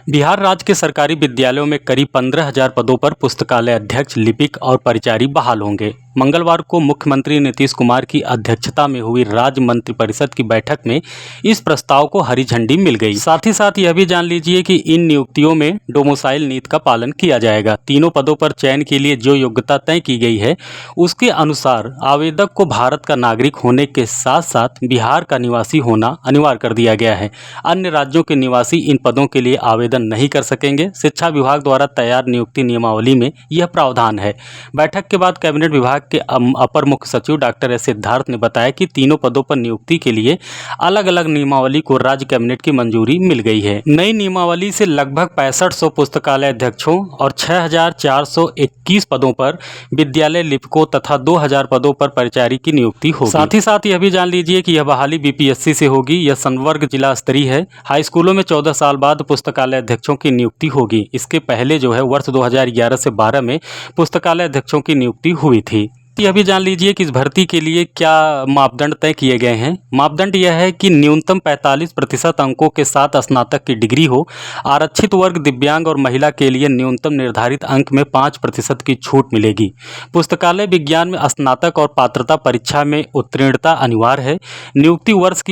बिहार राज्य के सरकारी विद्यालयों में करीब 15,000 पदों पर पुस्तकालय अध्यक्ष, लिपिक और परिचारी बहाल होंगे। मंगलवार को मुख्यमंत्री नीतीश कुमार की अध्यक्षता में हुई राज्य मंत्रिपरिषद की बैठक में इस प्रस्ताव को हरी झंडी मिल गई। साथ ही साथ यह भी जान लीजिए कि इन नियुक्तियों में डोमिसाइल नीति का पालन किया जाएगा। तीनों पदों पर चयन के लिए जो योग्यता तय की गई है, उसके अनुसार आवेदक को भारत का नागरिक होने के साथ साथ बिहार का निवासी होना अनिवार्य कर दिया गया है। अन्य राज्यों के निवासी इन पदों के लिए आवेदन नहीं कर सकेंगे। शिक्षा विभाग द्वारा तैयार नियुक्ति नियमावली में यह प्रावधान है। बैठक के बाद कैबिनेट विभाग के अपर मुख्य सचिव डॉक्टर एस सिद्धार्थ ने बताया कि तीनों पदों पर नियुक्ति के लिए अलग अलग नियमावली को राज्य कैबिनेट की मंजूरी मिल गई है। नई नियमावली से लगभग 6500 पुस्तकालय अध्यक्षों और 6421 पदों पर विद्यालय लिपिकों तथा 2000 पदों पर परिचारी की नियुक्ति होगी। साथ ही साथ यह भी जान लीजिए कि यह बहाली बीपीएससी से होगी। यह संवर्ग जिला स्तरीय है। हाई स्कूलों में 14 साल बाद पुस्तकालय अध्यक्षों की नियुक्ति होगी। इसके पहले जो है वर्ष 2011 से 12 में पुस्तकालय अध्यक्षों की नियुक्ति हुई थी। यह भी जान लीजिए कि इस भर्ती के लिए क्या मापदंड तय किए गए हैं। मापदंड यह है कि न्यूनतम 45% अंकों के साथ स्नातक की डिग्री हो। आरक्षित वर्ग, दिव्यांग और महिला के लिए न्यूनतम निर्धारित अंक में 5% की छूट मिलेगी। पुस्तकालय विज्ञान में स्नातक और पात्रता परीक्षा में उत्तीर्णता अनिवार्य है। नियुक्ति वर्ष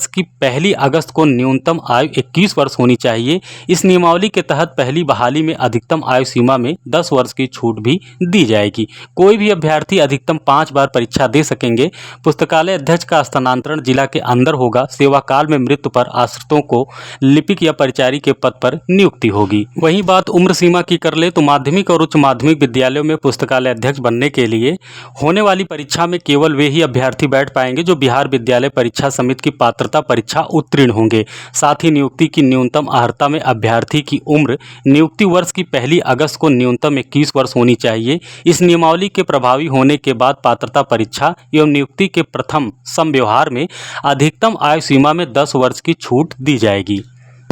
की पहली अगस्त को न्यूनतम आयु 21 वर्ष होनी चाहिए। इस नियमावली के तहत पहली बहाली में अधिकतम आयु सीमा में 10 वर्ष की छूट भी दी जाएगी। कोई भी अभ्यर्थी अधिकतम 5 बार परीक्षा दे सकेंगे। पुस्तकालय अध्यक्ष का स्थानांतरण जिला के अंदर होगा। सेवा काल में मृत्यु पर आश्रितों को लिपिक या परिचारी के पद पर नियुक्ति होगी। वहीं बात उम्र सीमा की कर ले तो माध्यमिक और उच्च माध्यमिक विद्यालयों में पुस्तकालय अध्यक्ष बनने के लिए होने वाली परीक्षा में केवल वे ही अभ्यर्थी बैठ पाएंगे जो बिहार विद्यालय परीक्षा समिति की पात्रता परीक्षा उत्तीर्ण होंगे। साथ ही नियुक्ति की न्यूनतम अर्हता में अभ्यर्थी की उम्र नियुक्ति वर्ष की पहली अगस्त को न्यूनतम 21 वर्ष होनी चाहिए। इस नियमावली के प्रभावी होने के बाद पात्रता परीक्षा एवं नियुक्ति के प्रथम समव्यवहार में अधिकतम आयु सीमा में 10 वर्ष की छूट दी जाएगी।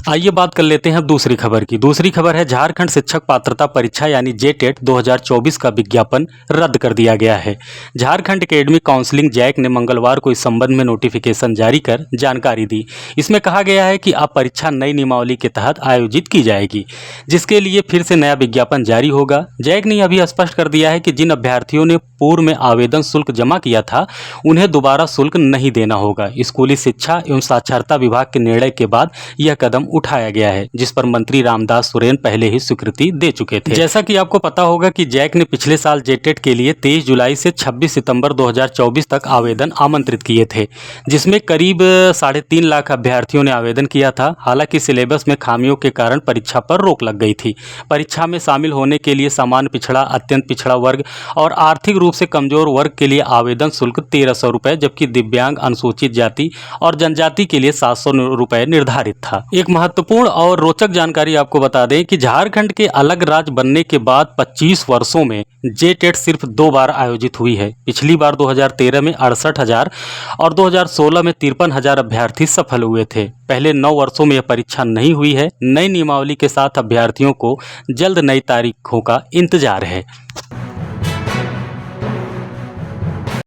आइए बात कर लेते हैं दूसरी खबर की। दूसरी खबर है झारखंड शिक्षक पात्रता परीक्षा यानी जेटेट 2024 का विज्ञापन रद्द कर दिया गया है। झारखंड एकेडमिक काउंसिलिंग जैक ने मंगलवार को इस संबंध में नोटिफिकेशन जारी कर जानकारी दी। इसमें कहा गया है कि अब परीक्षा नई नियमावली के तहत आयोजित की जाएगी, जिसके लिए फिर से नया विज्ञापन जारी होगा। जैक ने अभी स्पष्ट कर दिया है कि जिन अभ्यर्थियों ने पूर्व में आवेदन शुल्क जमा किया था, उन्हें दोबारा शुल्क नहीं देना होगा। स्कूली शिक्षा एवं साक्षरता विभाग के निर्णय के बाद यह कदम उठाया गया है, जिस पर मंत्री रामदास सोरेन पहले ही स्वीकृति दे चुके थे। जैसा कि आपको पता होगा कि जैक ने पिछले साल जेटेट के लिए 23 जुलाई से 26 सितंबर 2024 तक आवेदन आमंत्रित किए थे, जिसमें करीब 3.5 लाख अभ्यर्थियों ने आवेदन किया था। हालांकि सिलेबस में खामियों के कारण परीक्षा पर रोक लग गई थी। परीक्षा में शामिल होने के लिए सामान्य पिछड़ा, अत्यंत पिछड़ा वर्ग और आर्थिक रूप से कमजोर वर्ग के लिए आवेदन शुल्क 1300 रुपये, जबकि दिव्यांग, अनुसूचित जाति और जनजाति के लिए 700 रुपये निर्धारित था। एक महत्वपूर्ण और रोचक जानकारी आपको बता दें कि झारखंड के अलग राज्य बनने के बाद 25 वर्षों में जेटेट सिर्फ 2 बार आयोजित हुई है। पिछली बार 2013 में 68,000 और 2016 में 53,000 अभ्यर्थी सफल हुए थे। पहले 9 वर्षों में यह परीक्षा नहीं हुई है। नई नियमावली के साथ अभ्यर्थियों को जल्द नई तारीखों का इंतजार है।